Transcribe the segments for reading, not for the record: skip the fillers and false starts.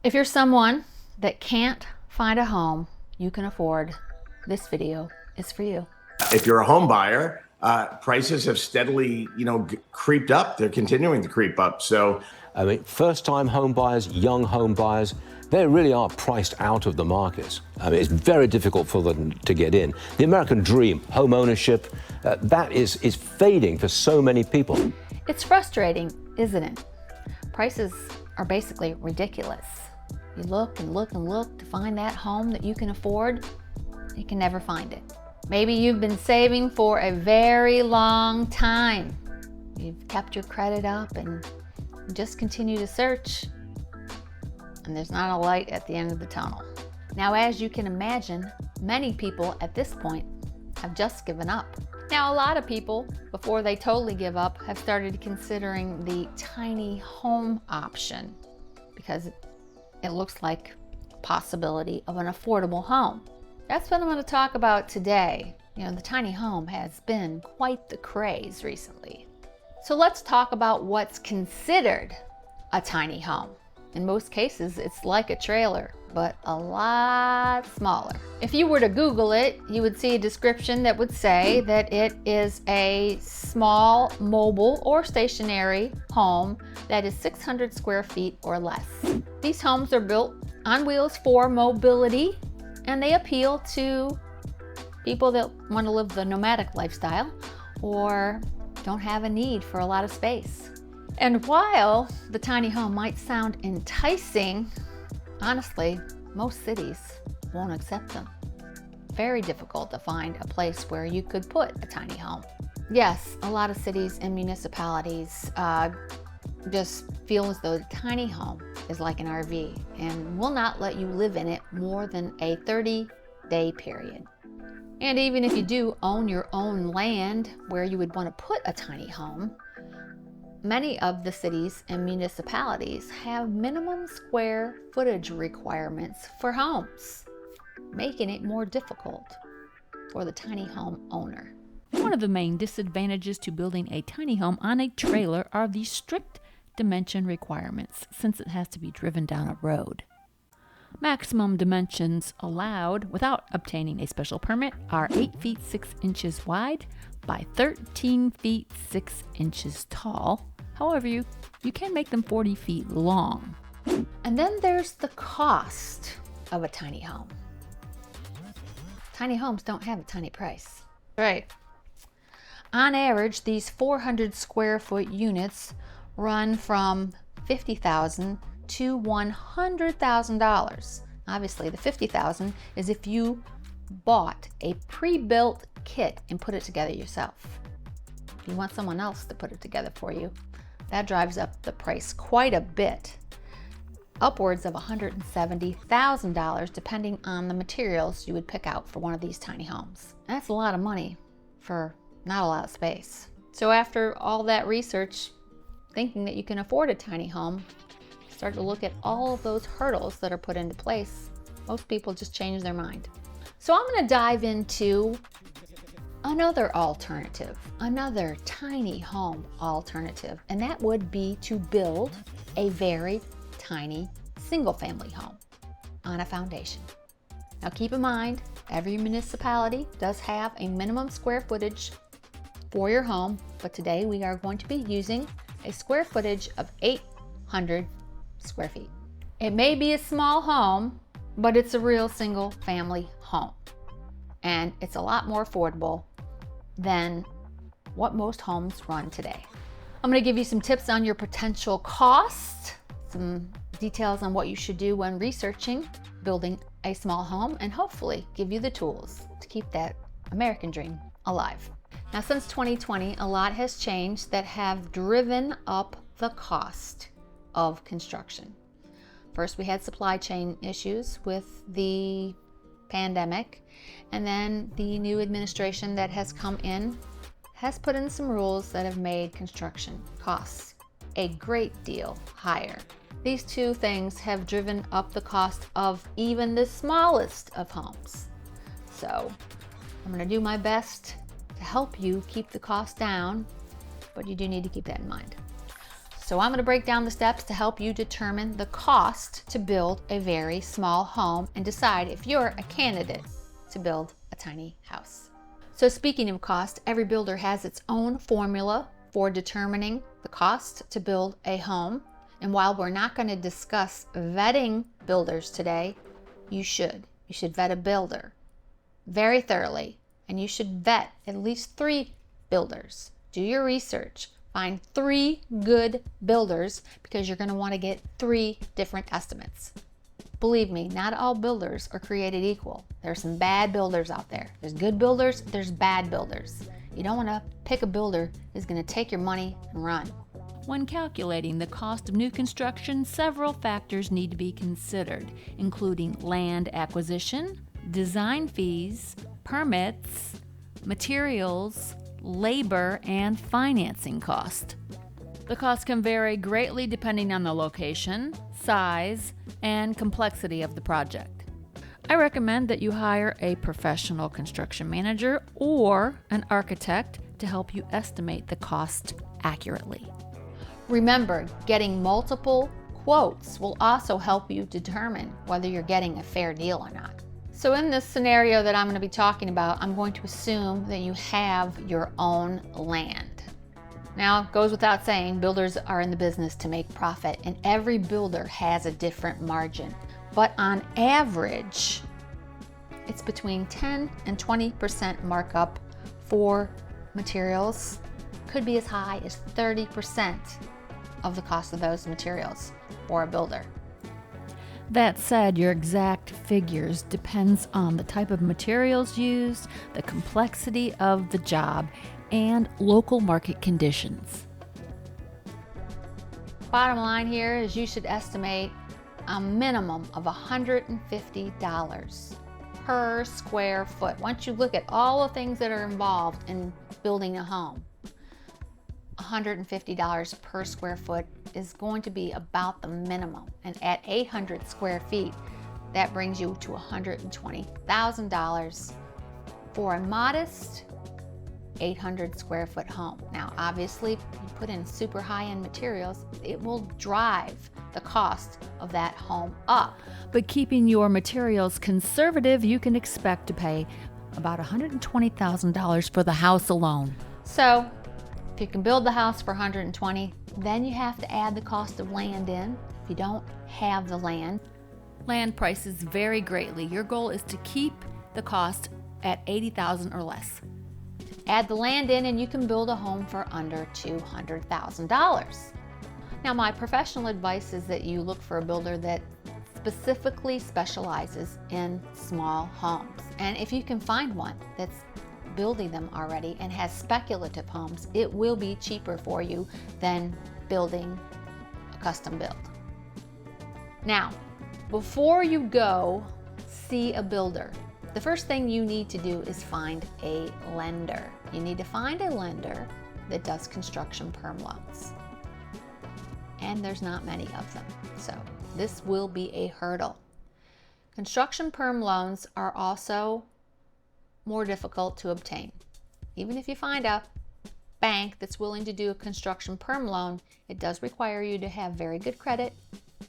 If you're someone that can't find a home you can afford, this video is for you. If you're a home buyer, prices have steadily, creeped up. They're continuing to creep up. So, I mean, first-time home buyers, young home buyers, they really are priced out of the market. I mean, it's very difficult for them to get in. The American dream, home ownership, that is fading for so many people. It's frustrating, isn't it? Prices are basically ridiculous. You look and look and look to find that home that you can afford, you can never find it. Maybe you've been saving for a very long time. You've kept your credit up and just continue to search, and there's not a light at the end of the tunnel. Now, as you can imagine, many people at this point have just given up. Now, a lot of people, before they totally give up, have started considering the tiny home option because it looks like a possibility of an affordable home. That's what I'm going to talk about today. The tiny home has been quite the craze recently. So let's talk about what's considered a tiny home. In most cases, it's like a trailer, but a lot smaller. If you were to Google it, you would see a description that would say that it is a small, mobile, or stationary home that is 600 square feet or less. These homes are built on wheels for mobility, and they appeal to people that want to live the nomadic lifestyle or don't have a need for a lot of space. And while the tiny home might sound enticing, honestly, most cities won't accept them. Very difficult to find a place where you could put a tiny home. Yes, a lot of cities and municipalities just feel as though the tiny home is like an RV and will not let you live in it more than a 30-day period. And even if you do own your own land where you would want to put a tiny home, many of the cities and municipalities have minimum square footage requirements for homes, making it more difficult for the tiny home owner. One of the main disadvantages to building a tiny home on a trailer are the strict dimension requirements, since it has to be driven down a road. Maximum dimensions allowed without obtaining a special permit are 8 feet 6 inches wide by 13 feet 6 inches tall. However, you can make them 40 feet long. And then there's the cost of a tiny home. Tiny homes don't have a tiny price. Right. On average, these 400 square foot units run from $50,000 to $100,000. Obviously, the $50,000 is if you bought a pre-built kit and put it together yourself. If you want someone else to put it together for you, that drives up the price quite a bit, upwards of $170,000, depending on the materials you would pick out for one of these tiny homes. That's a lot of money for not a lot of space. So after all that research, thinking that you can afford a tiny home, start to look at all of those hurdles that are put into place, most people just change their mind. So I'm going to dive into another alternative, another tiny home alternative, and that would be to build a very tiny single-family home on a foundation. Now keep in mind, every municipality does have a minimum square footage for your home, but today we are going to be using a square footage of 800 square feet. It may be a small home, but it's a real single family home. And it's a lot more affordable than what most homes run today. I'm going to give you some tips on your potential cost, some details on what you should do when researching building a small home, and hopefully give you the tools to keep that American dream alive. Now, since 2020, a lot has changed that have driven up the cost of construction. First, we had supply chain issues with the pandemic, and then the new administration that has come in has put in some rules that have made construction costs a great deal higher. These two things have driven up the cost of even the smallest of homes. So I'm going to do my best to help you keep the cost down, but you do need to keep that in mind. So I'm going to break down the steps to help you determine the cost to build a very small home and decide if you're a candidate to build a tiny house. So speaking of cost, every builder has its own formula for determining the cost to build a home. And while we're not going to discuss vetting builders today, you should vet a builder very thoroughly, and you should vet at least 3 builders. Do your research. Find 3 good builders because you're going to want to get 3 different estimates. Believe me, not all builders are created equal. There's some bad builders out there. There's good builders, there's bad builders. You don't want to pick a builder who's going to take your money and run. When calculating the cost of new construction, several factors need to be considered, including land acquisition, design fees, permits, materials, labor, and financing cost. The cost can vary greatly depending on the location, size, and complexity of the project. I recommend that you hire a professional construction manager or an architect to help you estimate the cost accurately. Remember, getting multiple quotes will also help you determine whether you're getting a fair deal or not. So in this scenario that I'm going to be talking about, I'm going to assume that you have your own land. Now, it goes without saying, builders are in the business to make profit, and every builder has a different margin. But on average, it's between 10 and 20% markup for materials. Could be as high as 30% of the cost of those materials for a builder. That said, your exact figures depends on the type of materials used, the complexity of the job, and local market conditions. Bottom line here is you should estimate a minimum of $150 per square foot. Once you look at all the things that are involved in building a home, $150 per square foot is going to be about the minimum. And at 800 square feet, that brings you to $120,000 for a modest 800 square foot home. Now, obviously, if you put in super high-end materials, it will drive the cost of that home up. But keeping your materials conservative, you can expect to pay about $120,000 for the house alone. So, if you can build the house for $120,000, then you have to add the cost of land in. If you don't have the land, land prices vary greatly. Your goal is to keep the cost at $80,000 or less. Add the land in and you can build a home for under $200,000. Now, my professional advice is that you look for a builder that specifically specializes in small homes. And if you can find one that's building them already and has speculative homes, it will be cheaper for you than building a custom build. Now, before you go see a builder, the first thing you need to do is find a lender. You need to find a lender that does construction perm loans. And there's not many of them, so this will be a hurdle. Construction perm loans are also more difficult to obtain. Even if you find a bank that's willing to do a construction perm loan, it does require you to have very good credit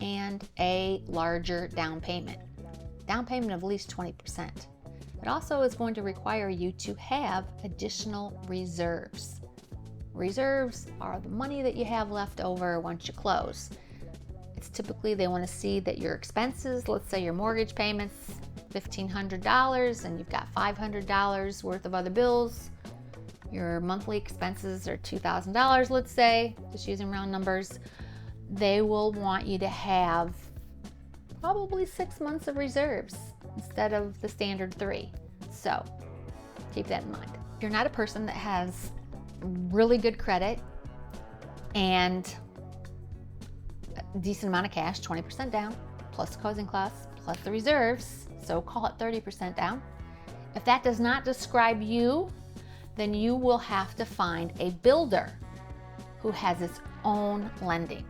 and a larger down payment. Down payment of at least 20%. It also is going to require you to have additional reserves. Reserves are the money that you have left over once you close. It's typically they want to see that your expenses, let's say your mortgage payments, $1,500, and you've got $500 worth of other bills. Your monthly expenses are $2,000, let's say, just using round numbers. They will want you to have probably 6 months of reserves instead of the standard 3. So keep that in mind. If you're not a person that has really good credit and a decent amount of cash, 20% down, plus the closing costs, plus the reserves, so call it 30% down. If that does not describe you, then you will have to find a builder who has its own lending.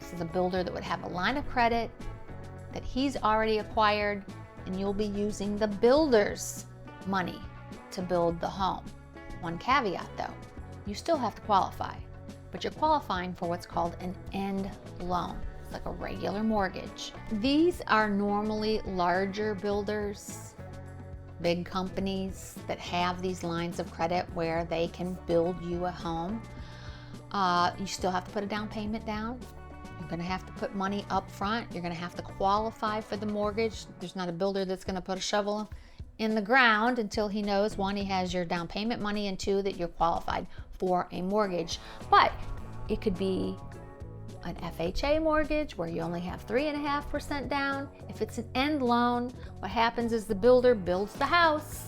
This is a builder that would have a line of credit that he's already acquired, and you'll be using the builder's money to build the home. One caveat though, you still have to qualify, but you're qualifying for what's called an end loan. It's like a regular mortgage. These are normally larger builders, big companies that have these lines of credit where they can build you a home. You still have to put a down payment down. You're going to have to put money up front. You're going to have to qualify for the mortgage. There's not a builder that's going to put a shovel in the ground until he knows, one, he has your down payment money, and two, that you're qualified for a mortgage. But it could be an FHA mortgage where you only have 3.5% down. If it's an end loan, what happens is the builder builds the house,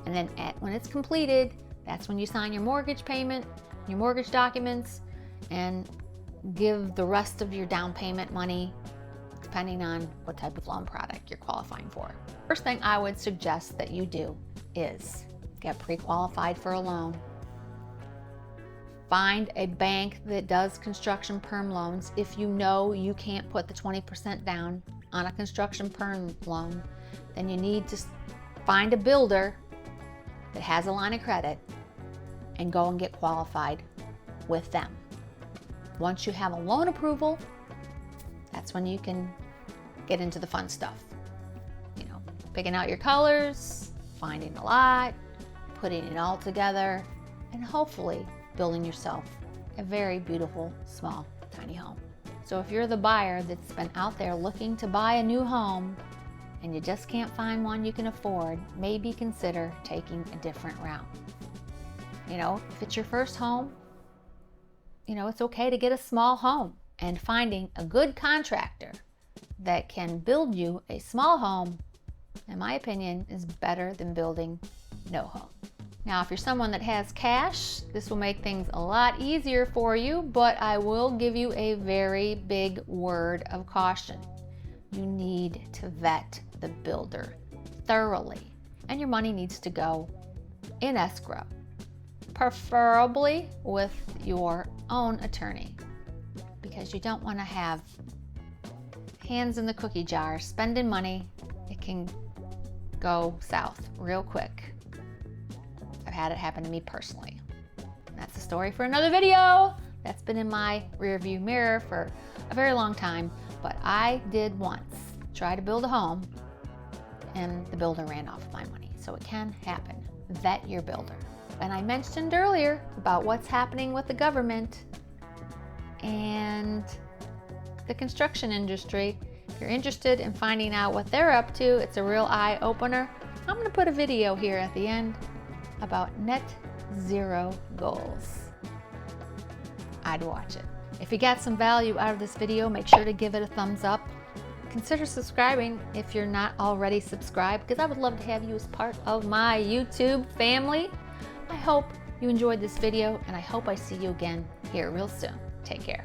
and then when it's completed, that's when you sign your mortgage payment, your mortgage documents, and give the rest of your down payment money depending on what type of loan product you're qualifying for. First thing I would suggest that you do is get pre-qualified for a loan. Find a bank that does construction perm loans. If you know you can't put the 20% down on a construction perm loan, then you need to find a builder that has a line of credit and go and get qualified with them. Once you have a loan approval, that's when you can get into the fun stuff. You know, picking out your colors, finding a lot, putting it all together, and hopefully building yourself a very beautiful, small, tiny home. So if you're the buyer that's been out there looking to buy a new home and you just can't find one you can afford, maybe consider taking a different route. You know, if it's your first home, you know, it's okay to get a small home, and finding a good contractor that can build you a small home, in my opinion, is better than building no home. Now, if you're someone that has cash, this will make things a lot easier for you, but I will give you a very big word of caution. You need to vet the builder thoroughly, and your money needs to go in escrow, preferably with your own attorney, because you don't want to have hands in the cookie jar spending money. It can go south real quick. I've had it happen to me personally. That's a story for another video. That's been in my rearview mirror for a very long time, but I did once try to build a home and the builder ran off my money. So it can happen. Vet your builder. And I mentioned earlier about what's happening with the government and the construction industry. If you're interested in finding out what they're up to, it's a real eye-opener. I'm going to put a video here at the end about net zero goals. I'd watch it. If you got some value out of this video, make sure to give it a thumbs up. Consider subscribing if you're not already subscribed, because I would love to have you as part of my YouTube family. I hope you enjoyed this video, and I hope I see you again here real soon. Take care.